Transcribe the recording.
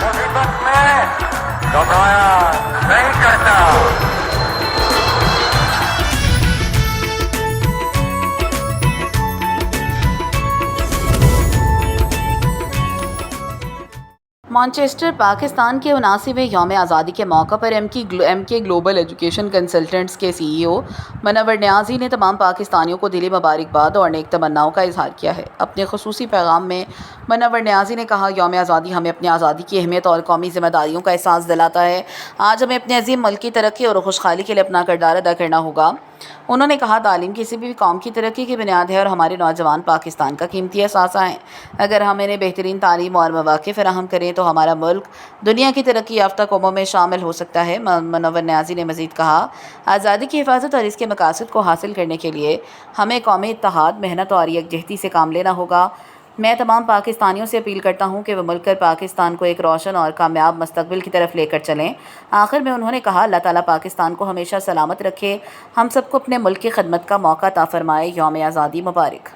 مصیبت میں گھبرایا نہیں کرتا. مانچسٹر پاکستان کے 79ویں یوم آزادی کے موقع پر ایم کے گلوبل ایجوکیشن کنسلٹنٹس کے سی ای او منور نیازی نے تمام پاکستانیوں کو دلی مبارکباد اور نیک تمناؤں کا اظہار کیا ہے. اپنے خصوصی پیغام میں منور نیازی نے کہا، یوم آزادی ہمیں اپنی آزادی کی اہمیت اور قومی ذمہ داریوں کا احساس دلاتا ہے. آج ہمیں اپنے عظیم ملک کی ترقی اور خوشحالی کے لیے اپنا کردار ادا کرنا ہوگا. انہوں نے کہا، تعلیم کسی بھی قوم کی ترقی کی بنیاد ہے اور ہمارے نوجوان پاکستان کا قیمتی اثاثہ ہیں. اگر ہم انہیں بہترین تعلیم اور مواقع فراہم کریں تو ہمارا ملک دنیا کی ترقی یافتہ قوموں میں شامل ہو سکتا ہے. منور نیازی نے مزید کہا، آزادی کی حفاظت اور اس کے مقاصد کو حاصل کرنے کے لیے ہمیں قومی اتحاد، محنت اور یکجہتی سے کام لینا ہوگا. میں تمام پاکستانیوں سے اپیل کرتا ہوں کہ وہ مل کر پاکستان کو ایک روشن اور کامیاب مستقبل کی طرف لے کر چلیں. آخر میں انہوں نے کہا، اللہ تعالیٰ پاکستان کو ہمیشہ سلامت رکھے، ہم سب کو اپنے ملک کی خدمت کا موقع عطا فرمائے. یوم آزادی مبارک.